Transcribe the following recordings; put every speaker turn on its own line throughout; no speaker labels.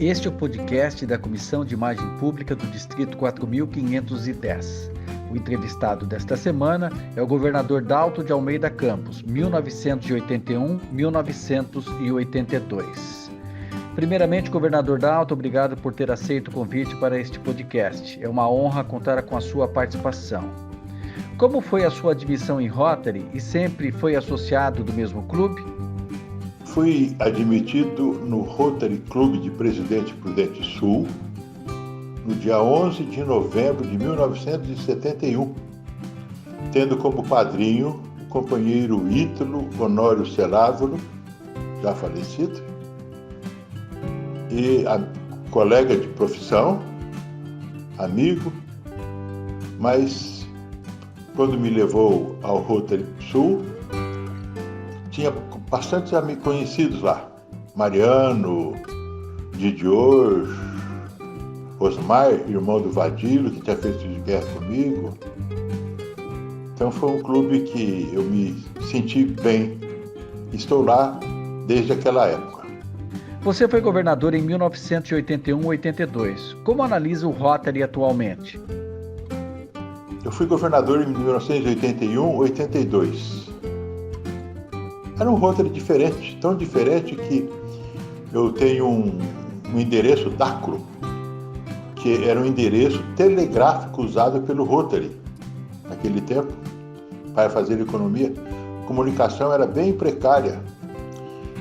Este é o podcast da Comissão de Imagem Pública do Distrito 4510. O entrevistado desta semana é o governador Dalto de Almeida Campos, 1981-1982. Primeiramente, governador Dalto, obrigado por ter aceito o convite para este podcast. É uma honra contar com a sua participação. Como foi a sua admissão em Rotary e sempre foi associado do mesmo clube?
Fui admitido no Rotary Clube de Presidente Prudente Sul no dia 11 de novembro de 1971, tendo como padrinho o companheiro Ítalo Honório Celávolo, já falecido, e a colega de profissão, amigo, mas quando me levou ao Rotary Sul, tinha bastantes amigos conhecidos lá. Mariano, Didior, Osmar, irmão do Vadilo, que tinha feito de guerra comigo. Então foi um clube que eu me senti bem. Estou lá desde aquela época.
Você foi governador em 1981-82. Como analisa o Rotary atualmente?
Eu fui governador em 1981-82. Era um Rotary diferente, tão diferente que eu tenho um endereço Dacro, que era um endereço telegráfico usado pelo Rotary naquele tempo, para fazer economia. A comunicação era bem precária.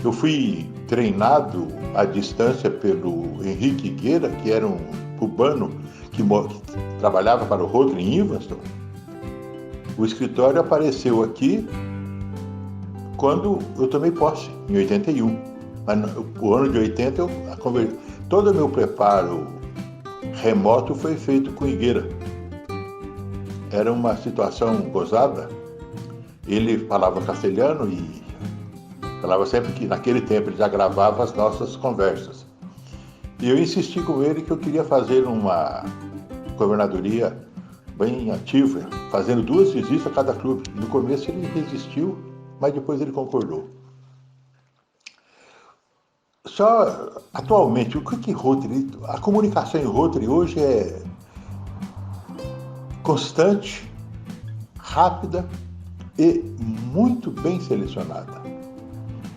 Eu fui treinado à distância pelo Henrique Guerra, que era um cubano que trabalhava para o Rotary em Evanston. O escritório apareceu aqui quando eu tomei posse, em 81. Mas o ano de 80, todo o meu preparo remoto foi feito com Higuera. Era uma situação gozada. Ele falava castelhano e falava sempre que naquele tempo ele já gravava as nossas conversas. E eu insisti com ele que eu queria fazer uma governadoria bem ativa, fazendo 2 visitas a cada clube. No começo ele resistiu, mas depois ele concordou. Só atualmente, o que Rotary? A comunicação em Rotary hoje é constante, rápida e muito bem selecionada.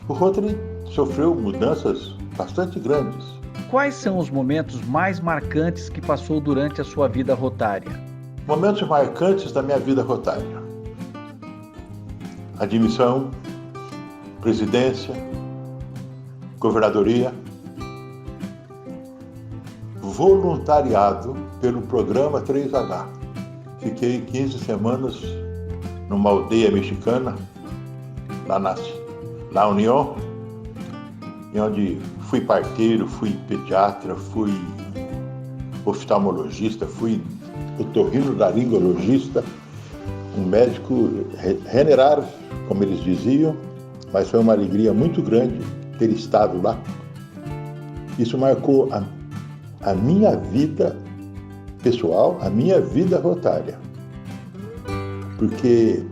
O Rotary sofreu mudanças bastante grandes.
Quais são os momentos mais marcantes que passou durante a sua vida rotária?
Momentos marcantes da minha vida rotária. Admissão, presidência, governadoria, voluntariado pelo programa 3H. Fiquei 15 semanas numa aldeia mexicana, lá na União, onde fui parteiro, fui pediatra, fui oftalmologista, fui otorrinolaringologista, um médico renerado, como eles diziam, mas foi uma alegria muito grande ter estado lá. Isso marcou a minha vida pessoal, a minha vida rotária. Porque,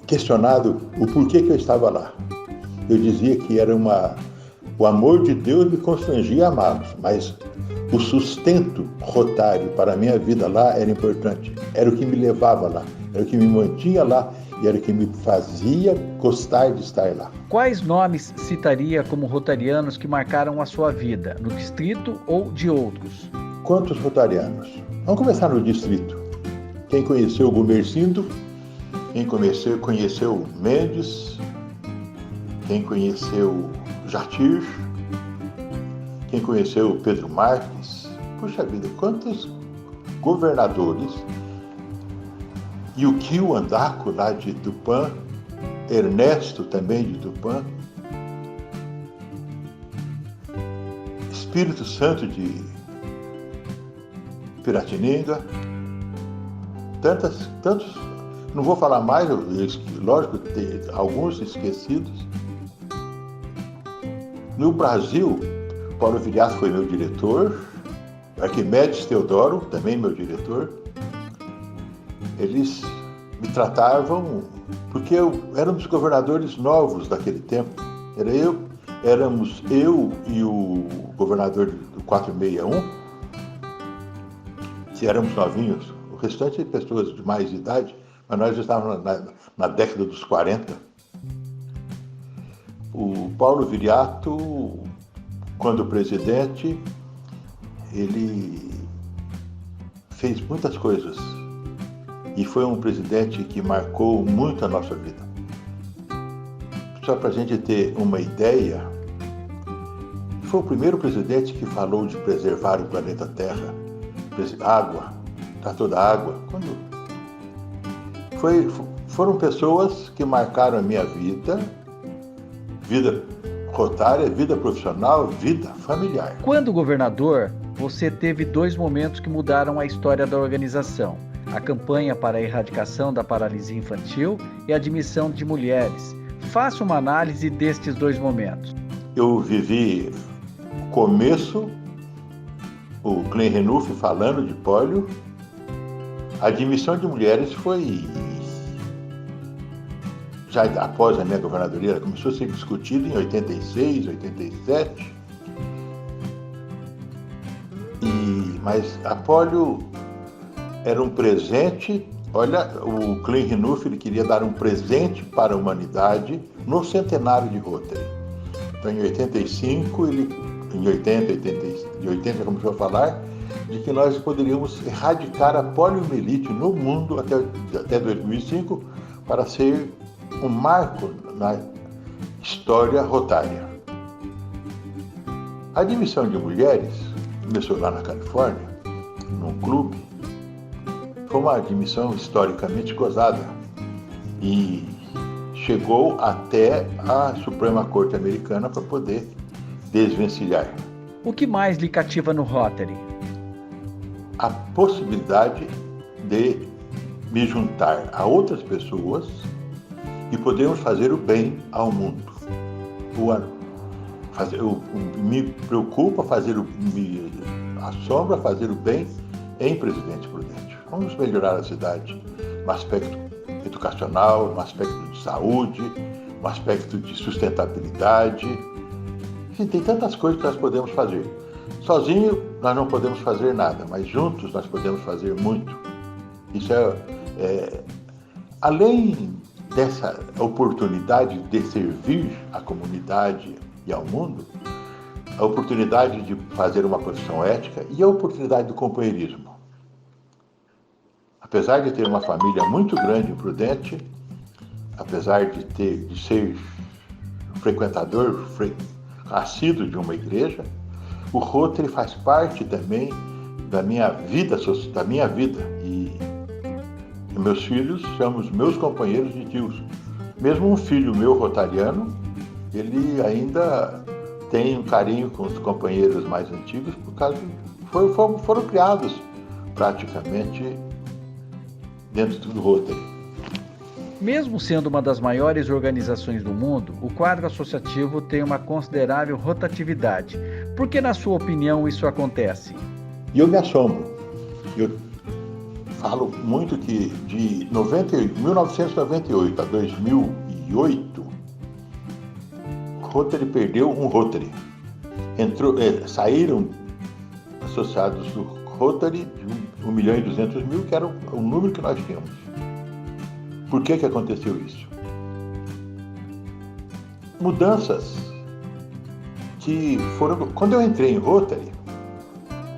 questionado o porquê que eu estava lá, eu dizia que era o amor de Deus me constrangia a amá-los, mas o sustento rotário para a minha vida lá era importante. Era o que me levava lá, era o que me mantinha lá e era o que me fazia gostar de estar lá.
Quais nomes citaria como rotarianos que marcaram a sua vida, no distrito ou de outros?
Quantos rotarianos? Vamos começar no distrito. Quem conheceu o Gumercindo, quem conheceu Mendes, quem conheceu Jatir, quem conheceu Pedro Marques. Puxa vida, quantos governadores! E o Kio Andaco, lá de Tupã, Ernesto, também de Tupã, Espírito Santo de Piratininga, tantos, não vou falar mais, lógico, tem alguns esquecidos. No Brasil, Paulo Viriato foi meu diretor, Arquimedes Teodoro, também meu diretor. Eles me tratavam, porque eu era um dos governadores novos daquele tempo. éramos eu e o governador do 461, que éramos novinhos, o restante de pessoas de mais idade, mas nós estávamos na década dos 40. O Paulo Viriato, quando presidente, ele fez muitas coisas e foi um presidente que marcou muito a nossa vida. Só para a gente ter uma ideia, foi o primeiro presidente que falou de preservar o planeta Terra. Água, tratou da água. Foram pessoas que marcaram a minha vida rotária, vida profissional, vida familiar.
Quando governador, você teve 2 momentos que mudaram a história da organização: a campanha para a erradicação da paralisia infantil e a admissão de mulheres. Faça uma análise destes 2 momentos.
Eu vivi o começo, o Glenn Renouf falando de pólio. A admissão de mulheres foi, já após a minha governadoria, ela começou a ser discutida em 86, 87. Mas a pólio era um presente. Olha, o Glenn Renouf, ele queria dar um presente para a humanidade no centenário de Rotary. Então, em 85, em 80 começou a falar de que nós poderíamos erradicar a poliomielite no mundo até 2005 para ser um marco na história rotária. A admissão de mulheres começou lá na Califórnia, num clube. Foi uma admissão historicamente gozada e chegou até a Suprema Corte Americana para poder desvencilhar.
O que mais lhe cativa no Rotary?
A possibilidade de me juntar a outras pessoas e podermos fazer o bem ao mundo. Me preocupa me assombra fazer o bem em Presidente Prudente. Vamos melhorar a cidade no aspecto educacional, no aspecto de saúde, no aspecto de sustentabilidade. Enfim, tem tantas coisas que nós podemos fazer. Sozinho nós não podemos fazer nada, mas juntos nós podemos fazer muito. Isso além dessa oportunidade de servir à comunidade e ao mundo, a oportunidade de fazer uma profissão ética e a oportunidade do companheirismo. Apesar de ter uma família muito grande e prudente, apesar de ser frequentador assíduo de uma igreja, o Rotary faz parte também da minha vida. E meus filhos são os meus companheiros de tios. Mesmo um filho meu rotariano, ele ainda tem um carinho com os companheiros mais antigos, por causa foram criados praticamente dentro do Rotary.
Mesmo sendo uma das maiores organizações do mundo, o quadro associativo tem uma considerável rotatividade. Por que, na sua opinião, isso acontece?
E eu me assombro. Eu falo muito que de 1998 a 2008, o Rotary perdeu um Rotary. Saíram associados do Rotary de 1.200.000, que era o número que nós tínhamos. Por que aconteceu isso? Mudanças que foram... Quando eu entrei em Rotary,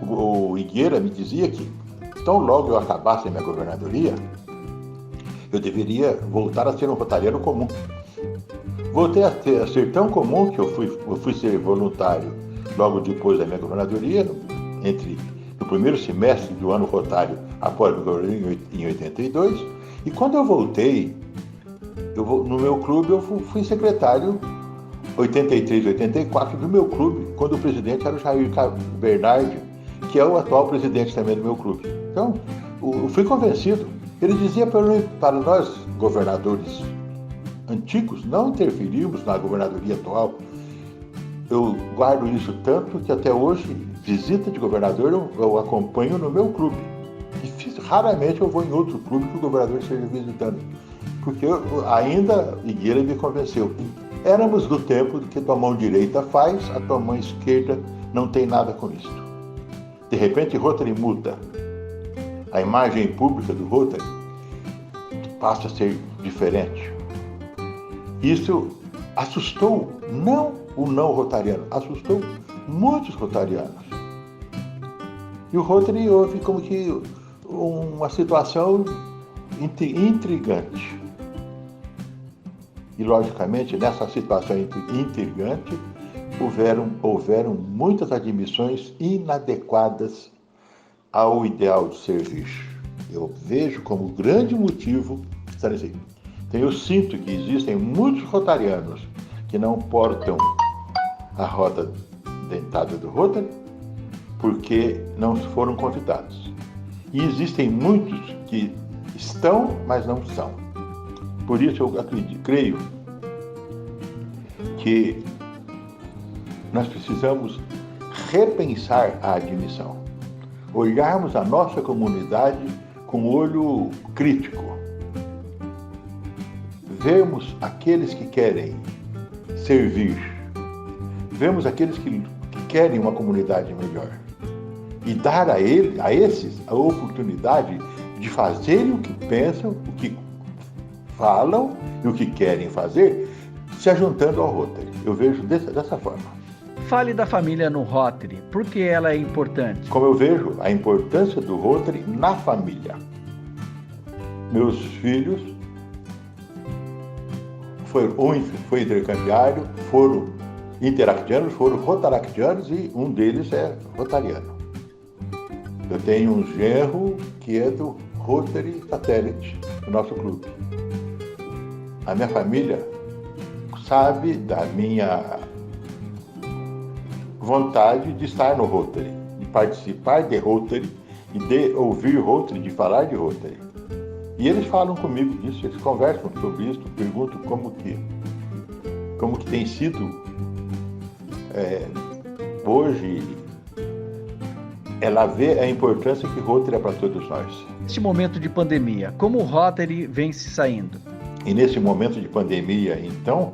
o Higuera me dizia que, tão logo eu acabasse a minha governadoria, eu deveria voltar a ser um rotariano comum. Voltei a ser tão comum que eu fui ser voluntário logo depois da minha governadoria, no primeiro semestre do ano rotário, após a governadoria em 82, e quando eu voltei, no meu clube, eu fui secretário 83, 84 do meu clube, quando o presidente era o Jair Bernardi, que é o atual presidente também do meu clube. Então, eu fui convencido. Ele dizia para nós, governadores antigos, não interferirmos na governadoria atual. Eu guardo isso tanto que até hoje, visita de governador, eu acompanho no meu clube. E raramente eu vou em outro clube que o governador esteja visitando. Porque ainda Higuera me convenceu. Éramos do tempo que tua mão direita faz, a tua mão esquerda não tem nada com isso. De repente, Rotary muda. A imagem pública do Rotary passa a ser diferente. Isso assustou, não o não rotariano, assustou muitos rotarianos. E o Rotary houve como que uma situação intrigante. E, logicamente, nessa situação intrigante, houveram muitas admissões inadequadas ao ideal de serviço. Eu vejo como grande motivo estar assim. Então, eu sinto que existem muitos rotarianos que não portam a roda dentada do Rotary porque não foram convidados. E existem muitos que estão, mas não são. Por isso eu creio que nós precisamos repensar a admissão. Olharmos a nossa comunidade com olho crítico. Vermos aqueles que querem servir. Vermos aqueles que querem uma comunidade melhor. E dar a esses a oportunidade de fazerem o que pensam, o que falam e o que querem fazer, se ajuntando ao Rotary. Eu vejo dessa forma.
Fale da família no Rotary. Por que ela é importante?
Como eu vejo a importância do Rotary na família. Meus filhos foi intercambiário, foram interactianos, foram rotaractianos e um deles é rotariano. Eu tenho um genro que é do Rotary Satélite, do nosso clube. A minha família sabe da minha vontade de estar no Rotary, de participar de Rotary e de ouvir Rotary, de falar de Rotary. E eles falam comigo disso, eles conversam sobre isso, perguntam como que tem sido hoje. Ela vê a importância que Rotary é para todos nós.
Neste momento de pandemia, como o Rotary vem se saindo?
E nesse momento de pandemia, então,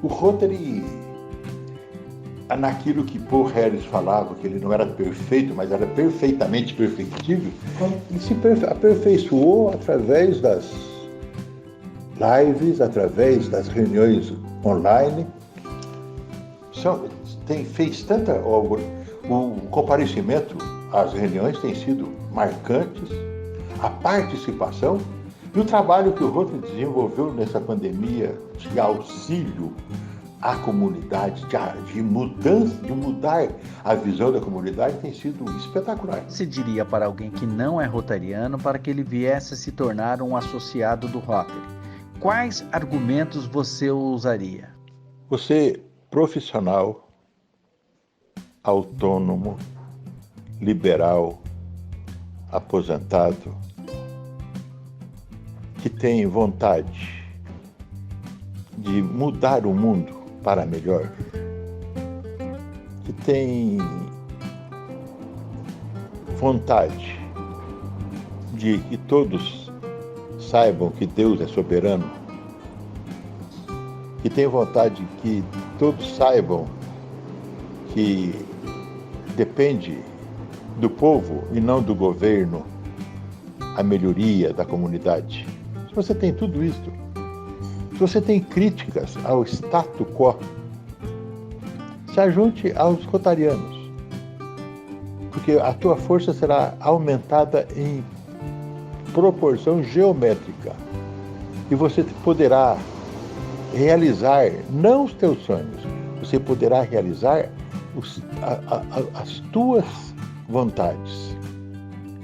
o Rotary, naquilo que Paul Harris falava, que ele não era perfeito, mas era perfeitamente perfeitível, ele se aperfeiçoou através das lives, através das reuniões online. Fez tanta... O comparecimento às reuniões tem sido marcantes, a participação e o trabalho que o Rotary desenvolveu nessa pandemia de auxílio à comunidade, de mudança, de mudar a visão da comunidade tem sido espetacular.
Você diria para alguém que não é rotariano para que ele viesse a se tornar um associado do Rotary? Quais argumentos você usaria?
Você, profissional, autônomo, liberal, aposentado, que tem vontade de mudar o mundo para melhor, que tem vontade de que todos saibam que Deus é soberano, que tem vontade de que todos saibam que depende do povo e não do governo a melhoria da comunidade. Se você tem tudo isso, se você tem críticas ao status quo, se ajunte aos rotarianos, porque a tua força será aumentada em proporção geométrica e você poderá realizar não os teus sonhos, você poderá realizar as tuas vontades.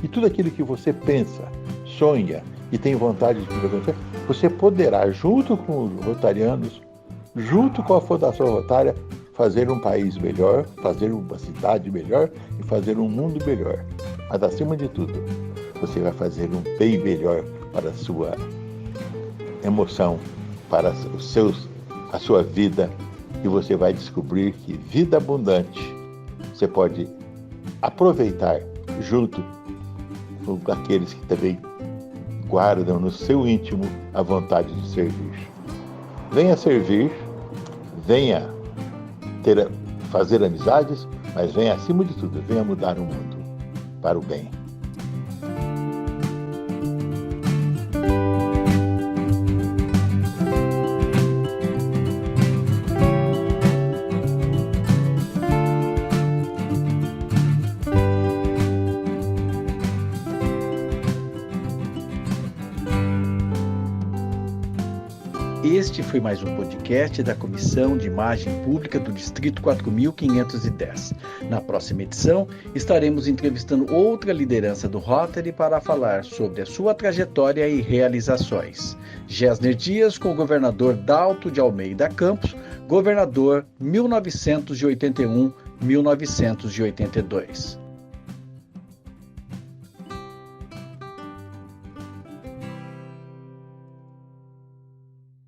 E tudo aquilo que você pensa, sonha e tem vontade de acontecer, você poderá, junto com os rotarianos, junto com a Fundação Rotária, fazer um país melhor, fazer uma cidade melhor e fazer um mundo melhor. Mas, acima de tudo, você vai fazer um bem melhor para a sua emoção, para a sua vida, e você vai descobrir que vida abundante você pode aproveitar junto com aqueles que também guardam no seu íntimo a vontade de servir. Venha servir, venha fazer amizades, mas venha, acima de tudo, venha mudar o mundo para o bem.
Este foi mais um podcast da Comissão de Imagem Pública do Distrito 4510. Na próxima edição, estaremos entrevistando outra liderança do Rotary para falar sobre a sua trajetória e realizações. Gessner Dias com o governador Dalto de Almeida Campos, governador 1981-1982.